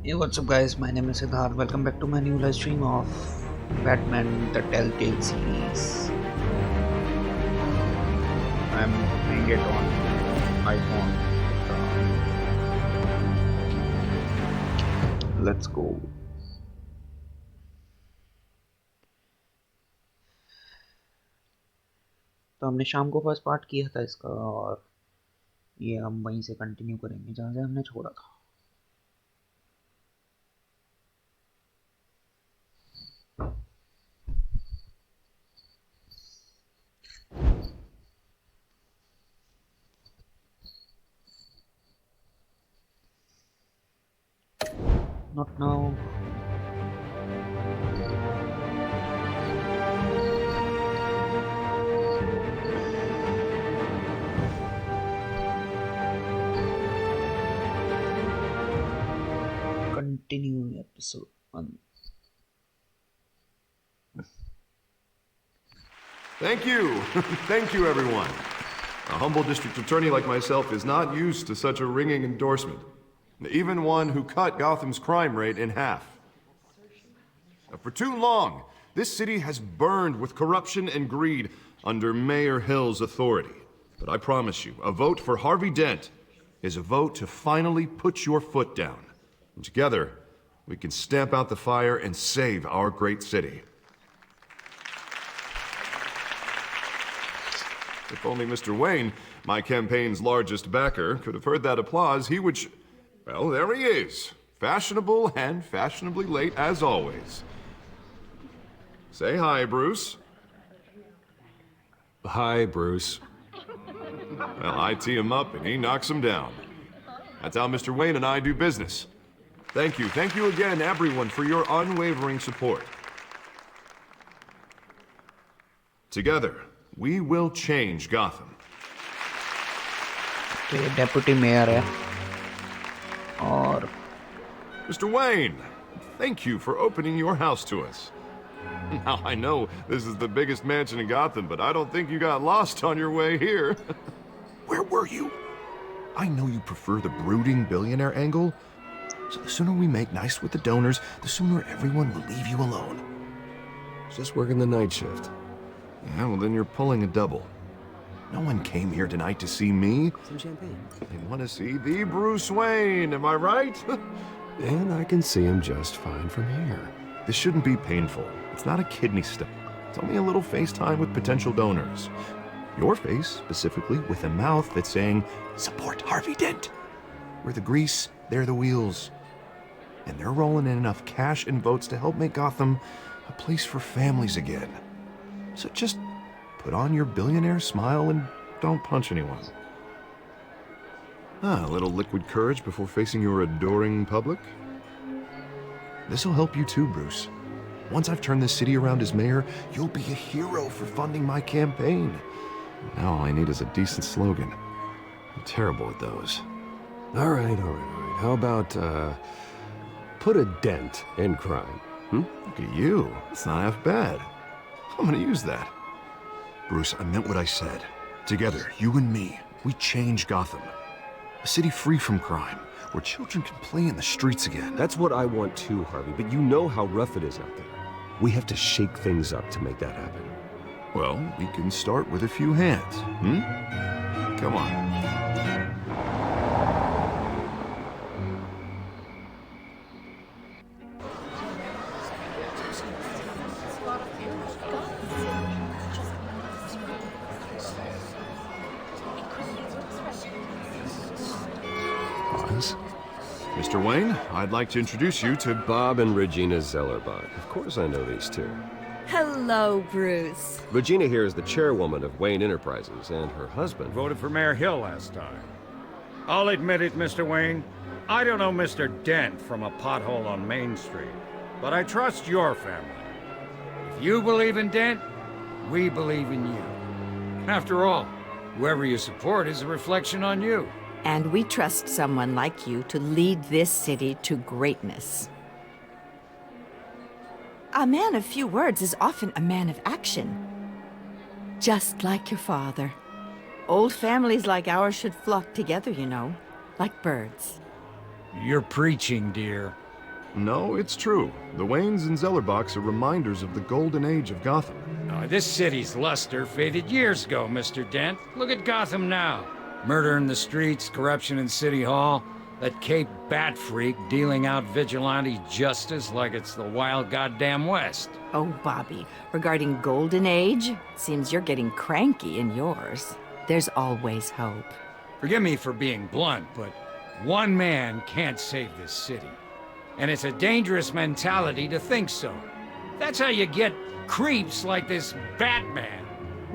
Hey, what's up, guys? My name is Siddharth. Welcome back to my new live stream of Batman the Telltale series. I'm playing it on iPhone. Let's go. तो हमने शाम को first part किया था इसका और ये हम वहीं से कंटिन्यू करेंगे जहाँ से हमने छोड़ा था. Not now. Continuing episode 1. Thank you. Thank you, everyone. A humble district attorney like myself is not used to such a ringing endorsement. Even one who cut Gotham's crime rate in half. For too long, this city has burned with corruption and greed under Mayor Hill's authority. But I promise you, a vote for Harvey Dent is a vote to finally put your foot down. And together, we can stamp out the fire and save our great city. If only Mr. Wayne, my campaign's largest backer, could have heard that applause, he would well, there he is. Fashionable and fashionably late as always. Say hi, Bruce. Hi, Bruce. Well, I tee him up and he knocks him down. That's how Mr. Wayne and I do business. Thank you again, everyone, for your unwavering support. Together, we will change Gotham. तो ये deputy mayor है और Mr. Wayne, thank you for opening your house to us. Now, I know this is the biggest mansion in Gotham, but I don't think you got lost on your way here. Where were you? I know you prefer the brooding billionaire angle, so the sooner we make nice with the donors, the sooner everyone will leave you alone. Just working the night shift. Yeah, well, then you're pulling a double. No one came here tonight to see me. Some champagne. They want to see the Bruce Wayne, am I right? And I can see him just fine from here. This shouldn't be painful. It's not a kidney stone. It's only a little FaceTime with potential donors. Your face, specifically, with a mouth that's saying, support Harvey Dent. We're the grease, they're the wheels. And they're rolling in enough cash and votes to help make Gotham a place for families again. So just put on your billionaire smile and don't punch anyone. A little liquid courage before facing your adoring public. This'll help you too, Bruce. Once I've turned this city around as mayor, you'll be a hero for funding my campaign. Now all I need is a decent slogan. I'm terrible at those. All right. How about, put a dent in crime? Look at you. It's not half bad. I'm gonna use that. Bruce, I meant what I said. Together, you and me, we change Gotham. A city free from crime, where children can play in the streets again. That's what I want too, Harvey, but you know how rough it is out there. We have to shake things up to make that happen. Well, we can start with a few hands, Come on. Mr. Wayne, I'd like to introduce you to Bob and Regina Zellerbach. Of course I know these two. Hello, Bruce. Regina here is the chairwoman of Wayne Enterprises, and her husband... Voted for Mayor Hill last time. I'll admit it, Mr. Wayne. I don't know Mr. Dent from a pothole on Main Street, but I trust your family. If you believe in Dent, we believe in you. After all, whoever you support is a reflection on you. And we trust someone like you to lead this city to greatness. A man of few words is often a man of action. Just like your father. Old families like ours should flock together, you know, like birds. You're preaching, dear. No, it's true. The Waynes and Zellerbachs are reminders of the golden age of Gotham. Oh, this city's luster faded years ago, Mr. Dent. Look at Gotham now. Murder in the streets, corruption in City Hall, that Cape Bat freak dealing out vigilante justice like it's the wild goddamn West. Oh, Bobby, regarding Golden Age, seems you're getting cranky in yours. There's always hope. Forgive me for being blunt, but one man can't save this city. And it's a dangerous mentality to think so. That's how you get creeps like this Batman.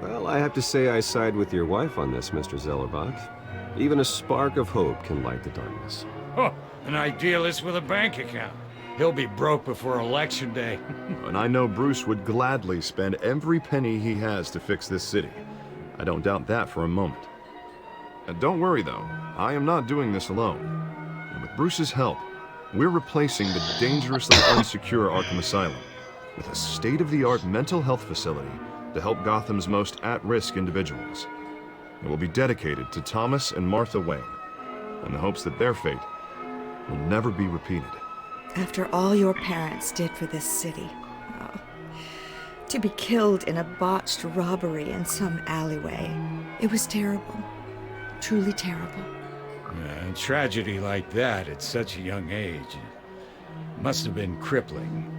Well, I have to say I side with your wife on this, Mr. Zellerbach. Even a spark of hope can light the darkness. Oh, an idealist with a bank account. He'll be broke before Election Day. And I know Bruce would gladly spend every penny he has to fix this city. I don't doubt that for a moment. And don't worry, though. I am not doing this alone. And with Bruce's help, we're replacing the dangerously unsecure Arkham Asylum with a state-of-the-art mental health facility to help Gotham's most at-risk individuals. It will be dedicated to Thomas and Martha Wayne, in the hopes that their fate will never be repeated. After all your parents did for this city, oh, to be killed in a botched robbery in some alleyway, it was terrible. Truly terrible. A tragedy like that at such a young age must have been crippling.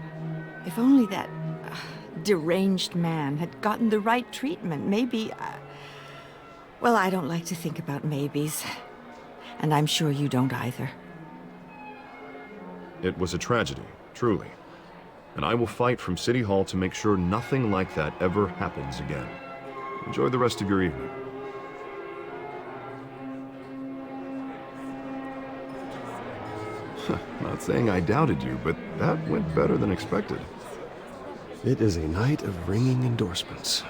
If only that deranged man had gotten the right treatment, maybe... well, I don't like to think about maybes. And I'm sure you don't either. It was a tragedy, truly. And I will fight from City Hall to make sure nothing like that ever happens again. Enjoy the rest of your evening. Not saying I doubted you, but that went better than expected. It is a night of ringing endorsements.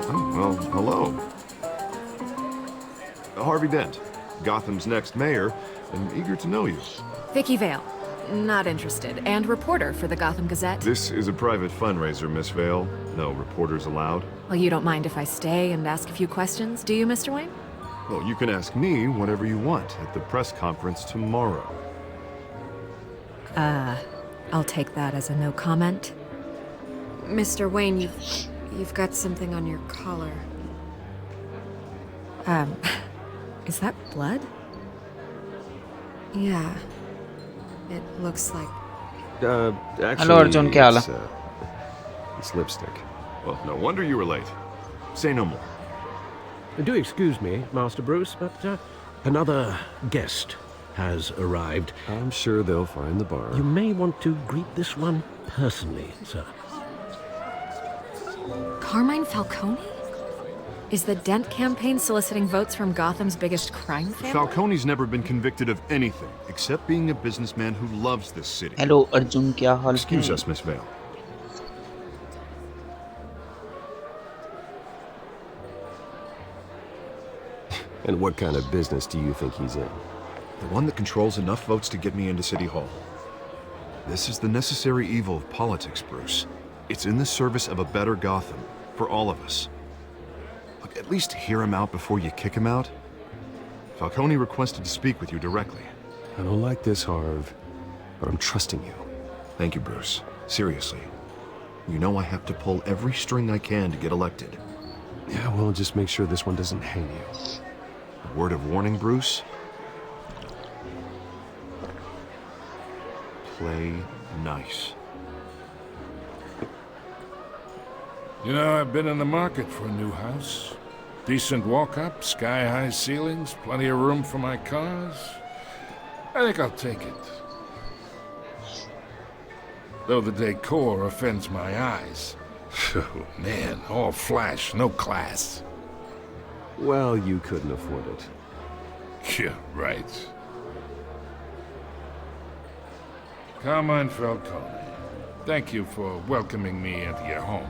Oh, well, hello. Harvey Dent, Gotham's next mayor, and eager to know you. Vicky Vale. Not interested. And reporter for the Gotham Gazette. This is a private fundraiser, Miss Vale. No reporters allowed. Well, you don't mind if I stay and ask a few questions, do you, Mr. Wayne? Well, you can ask me whatever you want at the press conference tomorrow. I'll take that as a no comment. Mr. Wayne, you've got something on your collar. Is that blood? Yeah. It looks like... Actually, Hello, Arjun, kya haal hai? it's lipstick. Well, no wonder you were late. Say no more. Do excuse me, Master Bruce, but another guest has arrived. I'm sure they'll find the bar. You may want to greet this one personally, sir. Carmine Falcone? Is the Dent campaign soliciting votes from Gotham's biggest crime family? Falcone's never been convicted of anything except being a businessman who loves this city. Hello Arjun क्या हाल Excuse है? us, Miss Vale. And what kind of business do you think he's in? The one that controls enough votes to get me into City Hall. This is the necessary evil of politics, Bruce. It's in the service of a better Gotham, for all of us. Look, at least hear him out before you kick him out. Falcone requested to speak with you directly. I don't like this, Harv, but I'm trusting you. Thank you, Bruce. Seriously. You know I have to pull every string I can to get elected. Yeah, well, just make sure this one doesn't hang you. A word of warning, Bruce? Play nice. You know, I've been in the market for a new house. Decent walk-up, sky-high ceilings, plenty of room for my cars. I think I'll take it. Though the decor offends my eyes. Oh, man, all flash, no class. Well, you couldn't afford it. Yeah, right. Carmine Falcone, thank you for welcoming me into your home.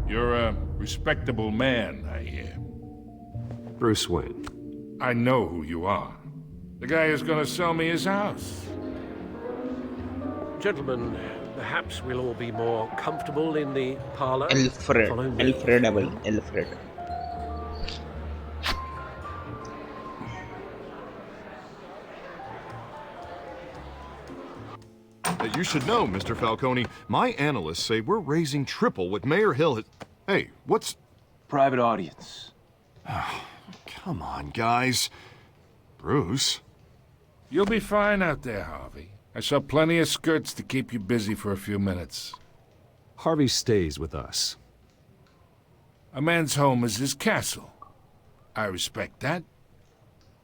You're a respectable man, I hear. Bruce Wayne. I know who you are. The guy who's gonna sell me his house. Gentlemen, perhaps we'll all be more comfortable in the parlor. Alfred. Follow me. Alfredable. Alfred. You should know, Mr. Falcone, my analysts say we're raising triple what Mayor Hill has... Hey, what's... Private audience. Come on, guys. Bruce? You'll be fine out there, Harvey. I saw plenty of skirts to keep you busy for a few minutes. Harvey stays with us. A man's home is his castle. I respect that.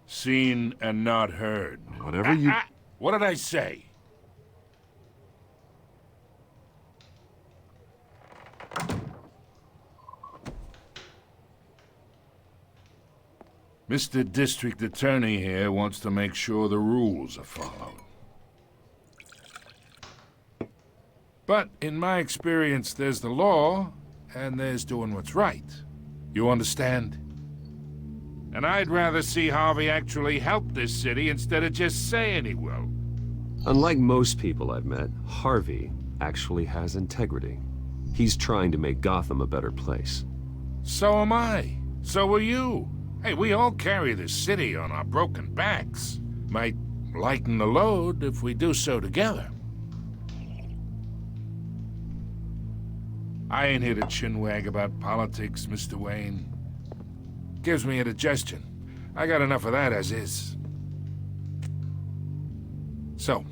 Seen and not heard. Whatever you... What did I say? Mr. District Attorney here wants to make sure the rules are followed. But in my experience, there's the law, and there's doing what's right. You understand? And I'd rather see Harvey actually help this city instead of just saying he will. Unlike most people I've met, Harvey actually has integrity. He's trying to make Gotham a better place. So am I. So are you. Hey, we all carry this city on our broken backs. Might lighten the load if we do so together. I ain't here to chinwag about politics, Mr. Wayne. Gives me indigestion. I got enough of that as is. So,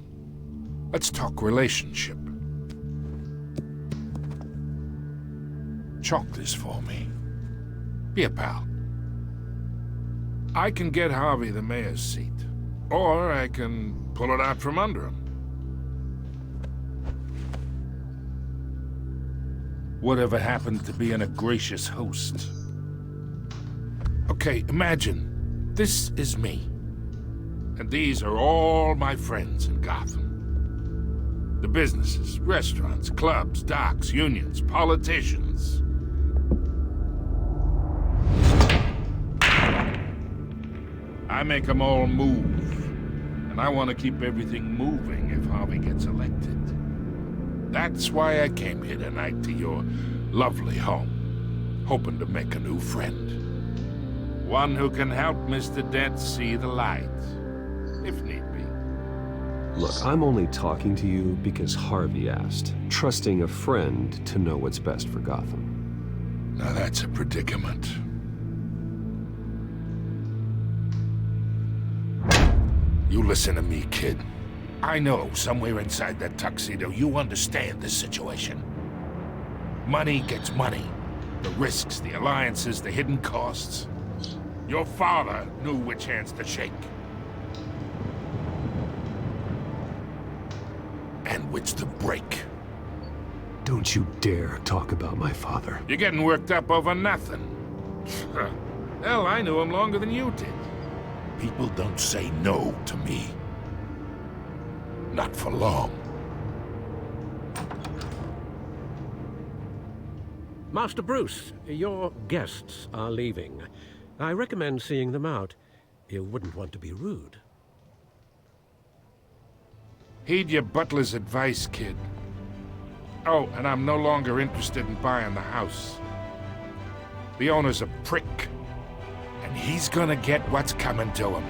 let's talk relationship. Chalk this for me. Be a pal. I can get Harvey the mayor's seat, or I can pull it out from under him. Whatever happened to being a gracious host? Okay, imagine, this is me. And these are all my friends in Gotham. The businesses, restaurants, clubs, docks, unions, politicians. I make them all move. And I want to keep everything moving if Harvey gets elected. That's why I came here tonight to your lovely home, hoping to make a new friend. One who can help Mr. Dent see the light, if need be. Look, I'm only talking to you because Harvey asked, trusting a friend to know what's best for Gotham. Now that's a predicament. You listen to me, kid. I know somewhere inside that tuxedo you understand this situation. Money gets money. The risks, the alliances, the hidden costs. Your father knew which hands to shake. And which to break. Don't you dare talk about my father. You're getting worked up over nothing. Hell, I knew him longer than you did. People don't say no to me. Not for long. Master Bruce, your guests are leaving. I recommend seeing them out. You wouldn't want to be rude. Heed your butler's advice, kid. Oh, and I'm no longer interested in buying the house. The owner's a prick. And he's gonna get what's coming to him.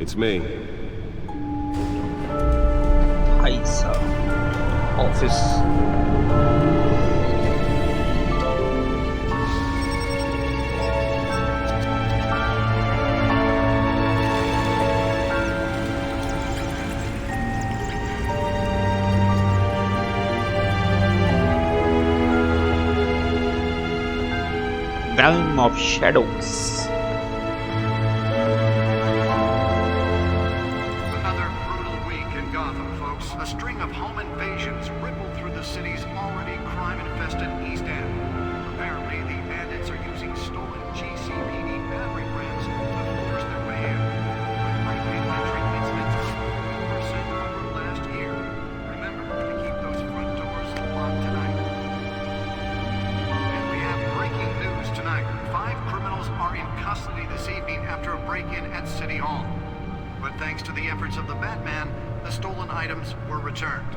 It's me. Hi, sir. Office. Time of Shadows. Another brutal week in Gotham, folks. A string of home invasions rippled through the city's already crime-infested East End. Apparently, the bandits are using stolen GCPD battery rams to force their way in. Break-in entry incidents were 4% over last year. Remember to keep those front doors locked tonight. And we have breaking news tonight. 5 criminals are in custody this evening after a break-in at City Hall. But thanks to the efforts of the Batman, the stolen items were returned.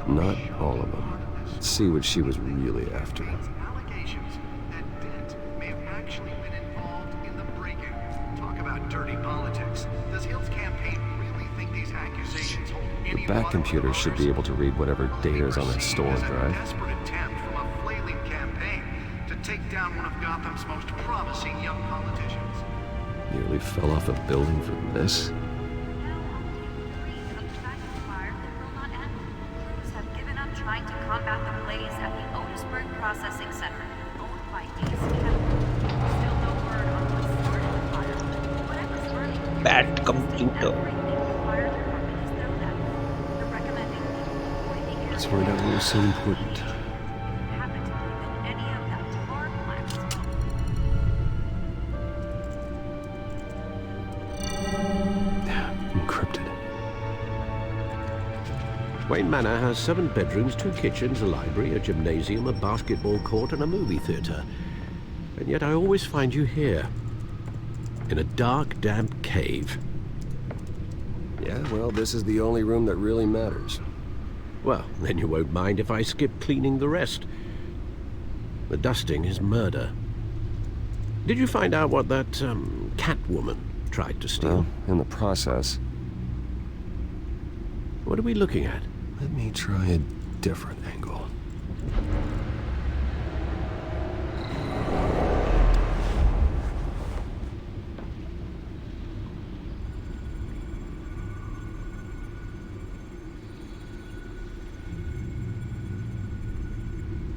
Not all of them. Let's see what she was really after. Allegations that Dent may have actually been involved in the break-in. Talk about dirty politics. Does Hill's campaign really think these accusations hold any The back computer should be able to read whatever data is on that stolen drive. A desperate attempt from a flailing campaign to take down one of Gotham's most promising young politicians. Nearly fell off a building for this. Trying to combat the blaze at the Otisburg Processing Center, owned by ASUS. Still no word on what started the fire. Whatever's burning, Bad computer. Let's find out what was so important. happened to than any of that tar plants. Encrypted. Wayne Manor has 7 bedrooms, 2 kitchens, a library, a gymnasium, a basketball court, and a movie theater. And yet I always find you here. In a dark, damp cave. Yeah, well, this is the only room that really matters. Well, then you won't mind if I skip cleaning the rest. The dusting is murder. Did you find out what that, Catwoman tried to steal? Well, in the process. What are we looking at? Let me try a different angle.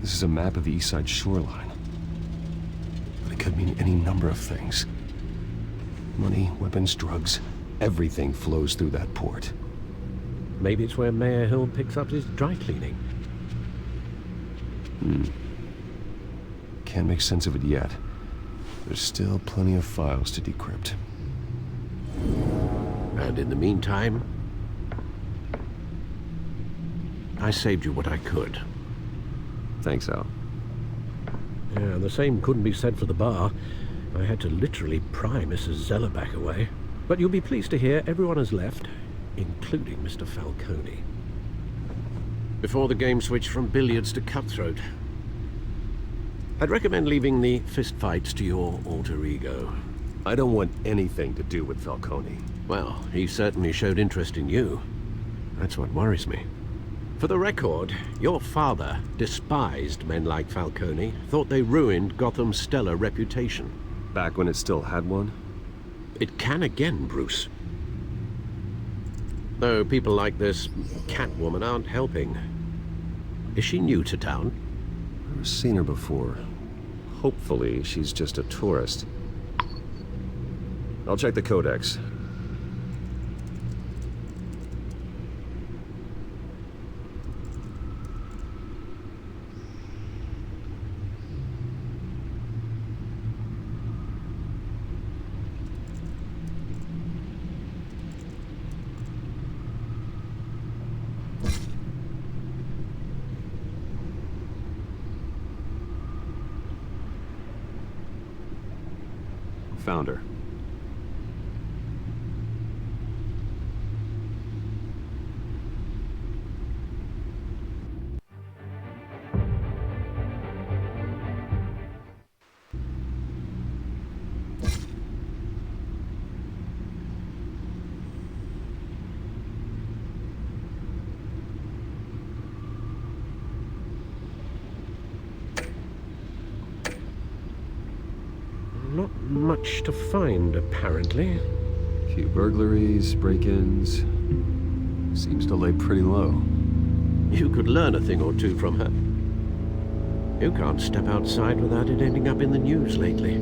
This is a map of the East Side shoreline. But it could mean any number of things. Money, weapons, drugs, everything flows through that port. Maybe it's where Mayor Hill picks up his dry cleaning. Can't make sense of it yet. There's still plenty of files to decrypt. And in the meantime, I saved you what I could. Thanks, Al. Yeah, the same couldn't be said for the bar. I had to literally pry Mrs. Zellerback away. But you'll be pleased to hear everyone has left, including Mr. Falcone. Before the game switched from billiards to cutthroat. I'd recommend leaving the fistfights to your alter ego. I don't want anything to do with Falcone. Well, he certainly showed interest in you. That's what worries me. For the record, your father despised men like Falcone, thought they ruined Gotham's stellar reputation. Back when it still had one? It can again, Bruce. Though people like this Catwoman aren't helping. Is she new to town? Never seen her before. Hopefully, she's just a tourist. I'll check the codex. Found her. Not much to find, apparently. Few burglaries, break-ins. Seems to lay pretty low. You could learn a thing or two from her. You can't step outside without it ending up in the news lately.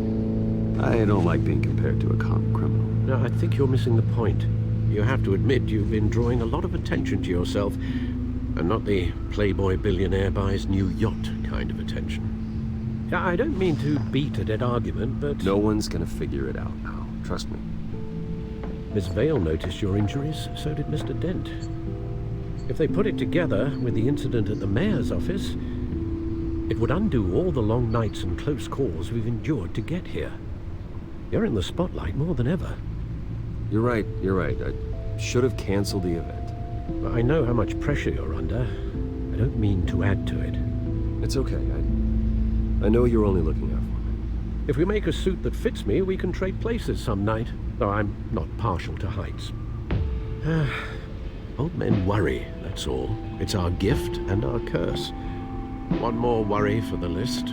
I don't like being compared to a common criminal. No, I think you're missing the point. You have to admit you've been drawing a lot of attention to yourself, and not the playboy billionaire buys new yacht kind of attention. I don't mean to beat a dead argument, but... No one's gonna figure it out now. Trust me. Miss Vale noticed your injuries, so did Mr. Dent. If they put it together with the incident at the mayor's office, it would undo all the long nights and close calls we've endured to get here. You're in the spotlight more than ever. You're right. I should have canceled the event. I know how much pressure you're under. I don't mean to add to it. It's okay. I know you're only looking out for me. If we make a suit that fits me, we can trade places some night, though I'm not partial to heights. Old men worry, that's all. It's our gift and our curse. One more worry for the list.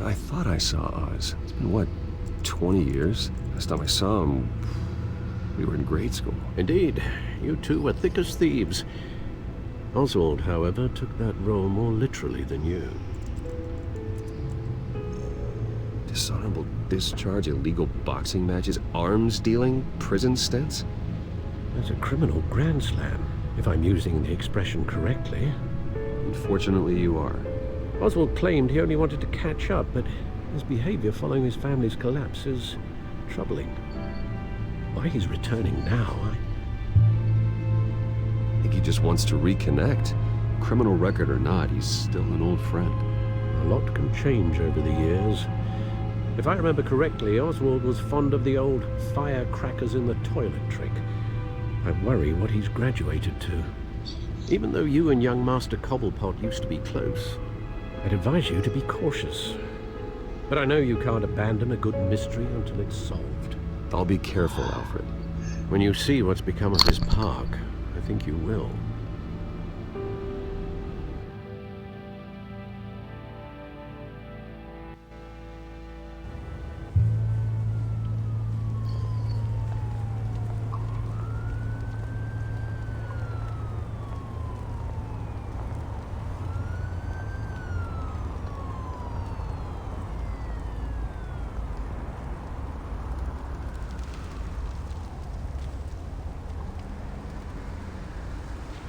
I thought I saw Oz. It's been, what, 20 years? Last time I saw him, we were in grade school. Indeed. You two were thick as thieves. Oswald, however, took that role more literally than you. Dishonorable discharge, illegal boxing matches, arms dealing, prison stints? That's a criminal grand slam, if I'm using the expression correctly. Unfortunately, you are. Oswald claimed he only wanted to catch up, but his behavior following his family's collapse is troubling. Why he's returning now, I think he just wants to reconnect. Criminal record or not, he's still an old friend. A lot can change over the years. If I remember correctly, Oswald was fond of the old firecrackers in the toilet trick. I worry what he's graduated to. Even though you and young Master Cobblepot used to be close, I'd advise you to be cautious. But I know you can't abandon a good mystery until it's solved. I'll be careful, Alfred. When you see what's become of this park, I think you will.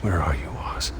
Where are you, Oz?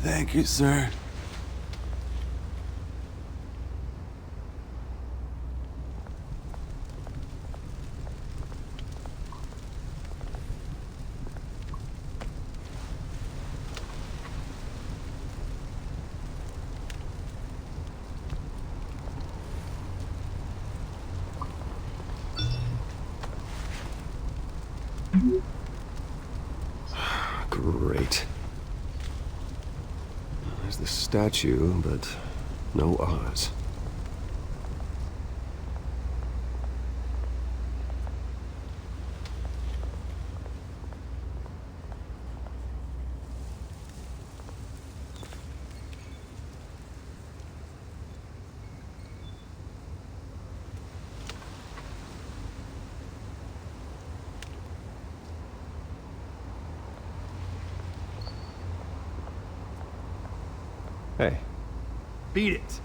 Thank you, sir. Great. There's the statue, but no Oz. Hey. Beat it.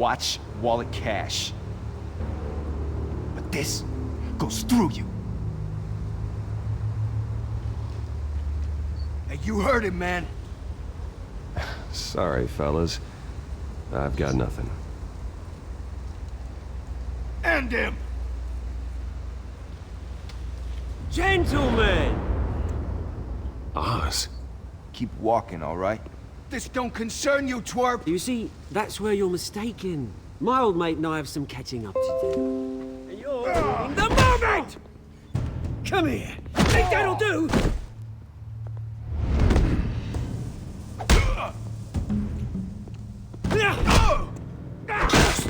watch, wallet, cash. But this goes through you. Hey, you heard him, man. Sorry, fellas. I've got nothing. End him! Gentlemen! Oz. Keep walking, all right? This don't concern you, twerp! You see, that's where you're mistaken. My old mate and I have some catching up to do. And you're in the moment! Come here. Think that'll do?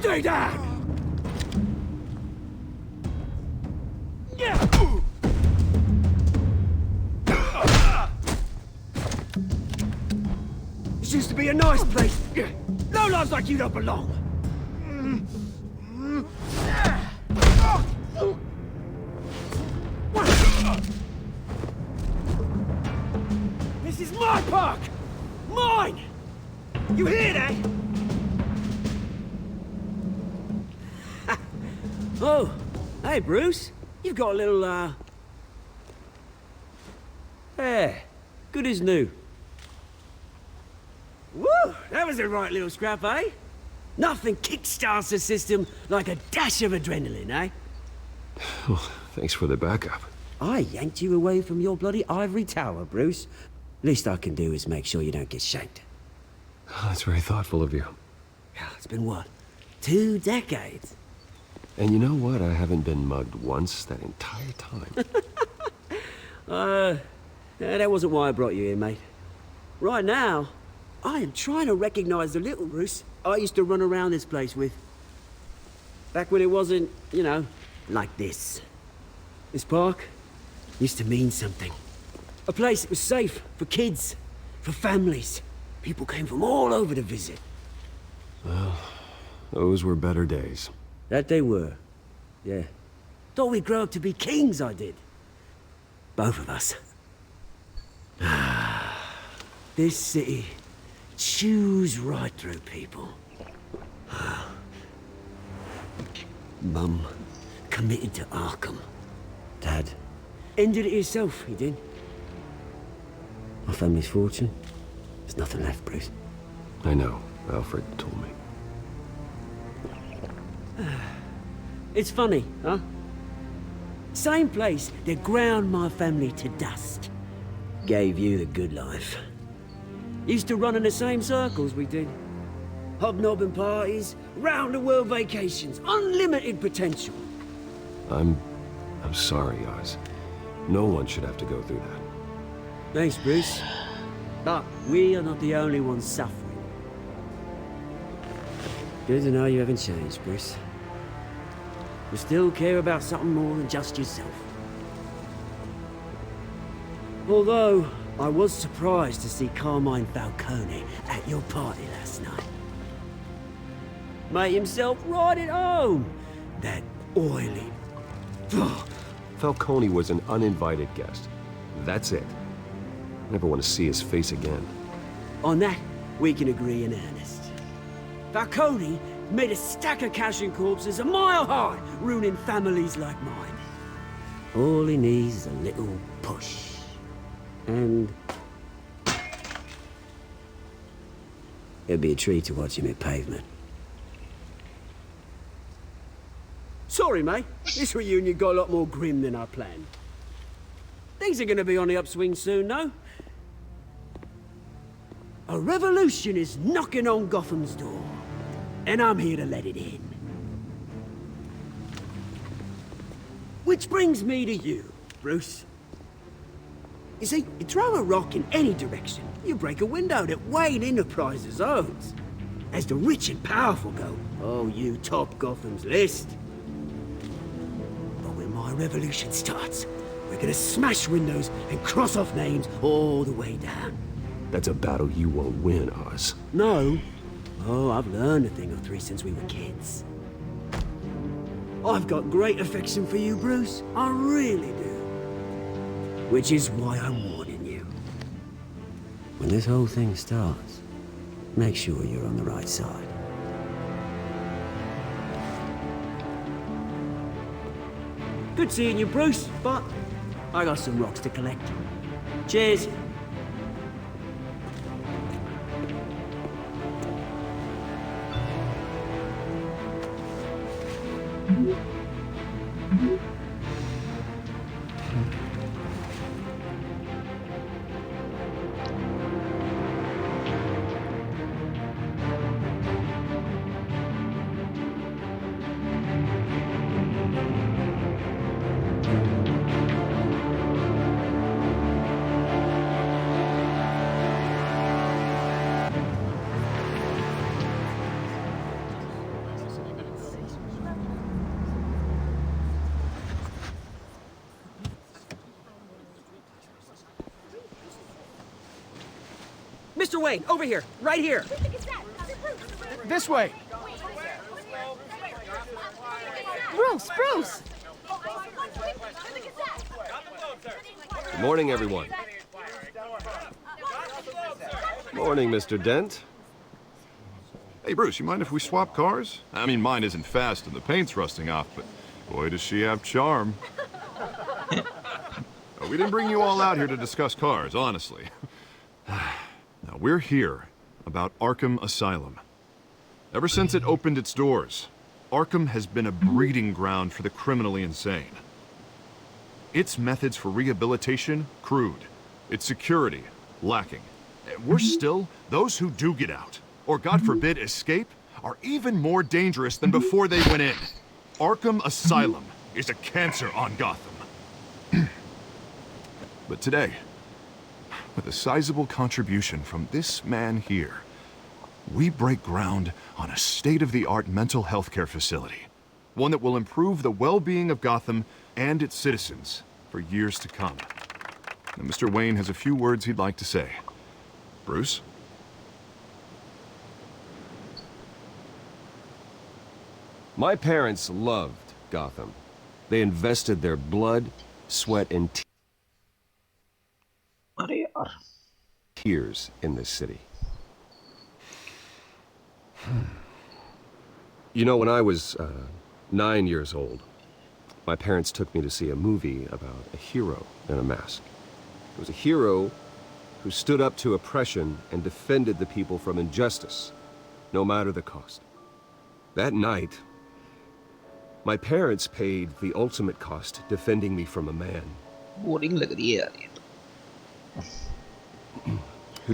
Stay down! This used to be a nice place. No lives like you don't belong. This is my park! Mine! You hear that? Oh, hey Bruce. You've got a little, Yeah, good as new. Woo! That was a right little scrap, eh? Nothing kickstarts the system like a dash of adrenaline, eh? Well, thanks for the backup. I yanked you away from your bloody ivory tower, Bruce. Least I can do is make sure you don't get shanked. Oh, that's very thoughtful of you. It's been what? 2 decades? And you know what? I haven't been mugged once that entire time. That wasn't why I brought you here, mate. Right now, I am trying to recognize the little Bruce I used to run around this place with. Back when it wasn't, you know, like this. This park used to mean something. A place that was safe for kids, for families. People came from all over to visit. Well, those were better days. That they were, yeah. Thought we'd grow up to be kings, I did. Both of us. This city chews right through people. Mum committed to Arkham. Dad ended it himself, he did. My family's fortune, there's nothing left, Bruce. I know. Alfred told me. It's funny, huh? Same place that ground my family to dust. Gave you the good life. Used to run in the same circles we did. Hobnobbing parties, round-the-world vacations, unlimited potential. I'm sorry, Oz. No one should have to go through that. Thanks, Bruce. But we are not the only ones suffering. Good to know you haven't changed, Bruce. You still care about something more than just yourself. Although, I was surprised to see Carmine Falcone at your party last night. Made himself right at home. That oily... Falcone was an uninvited guest. That's it. Never want to see his face again. On that, we can agree in earnest. Falcone made a stack of cash and corpses a mile high, ruining families like mine. All he needs is a little push. And... it'd be a treat to watch him hit pavement. Sorry, mate. This reunion got a lot more grim than I planned. Things are gonna be on the upswing soon, no? A revolution is knocking on Gotham's door. And I'm here to let it in. Which brings me to you, Bruce. You see, you throw a rock in any direction, you break a window that Wayne Enterprises owns. As the rich and powerful go, oh, you top Gotham's list. But when my revolution starts, we're gonna smash windows and cross off names all the way down. That's a battle you won't win, Oz. No. Oh, I've learned a thing or three since we were kids. I've got great affection for you, Bruce. I really do. Which is why I'm warning you. When this whole thing starts, make sure you're on the right side. Good seeing you, Bruce, but I got some rocks to collect. Cheers. Mr. Wayne, over here, right here. This way. Bruce! Good morning, everyone. Morning, Mr. Dent. Hey, Bruce, you mind if we swap cars? I mean, mine isn't fast and the paint's rusting off, but boy, does she have charm. We didn't bring you all out here to discuss cars, honestly. Now, we're here about Arkham Asylum. Ever since it opened its doors, Arkham has been a breeding ground for the criminally insane. Its methods for rehabilitation, crude. Its security, lacking. Worse still, those who do get out, or God forbid escape, are even more dangerous than before they went in. Arkham Asylum is a cancer on Gotham. But today, with a sizable contribution from this man here, we break ground on a state-of-the-art mental health care facility. One that will improve the well-being of Gotham and its citizens for years to come. Now, Mr. Wayne has a few words he'd like to say. Bruce? My parents loved Gotham. They invested their blood, sweat, and tears in this city. You know, when I was 9 years old, my parents took me to see a movie about a hero in a mask. It was a hero who stood up to oppression and defended the people from injustice, no matter the cost. That night, my parents paid the ultimate cost defending me from a man who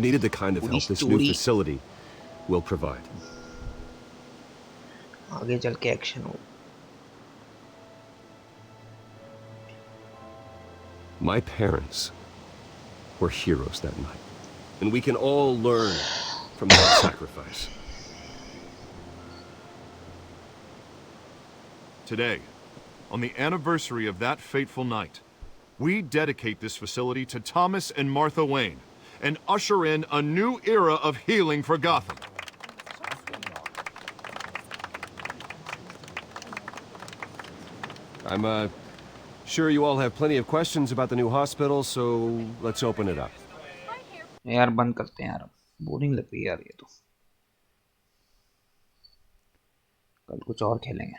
needed the kind of help this new facility will provide. आगे चल के action हो. My parents were heroes that night, and we can all learn from that sacrifice. Today, on the anniversary of that fateful night, we dedicate this facility to Thomas and Martha Wayne and usher in a new era of healing for Gotham. I'm sure you all have plenty of questions about the new hospital, so let's open it up. यार बंद करते हैं यार, boring लग रही है यार ये तो. कल कुछ और खेलेंगे.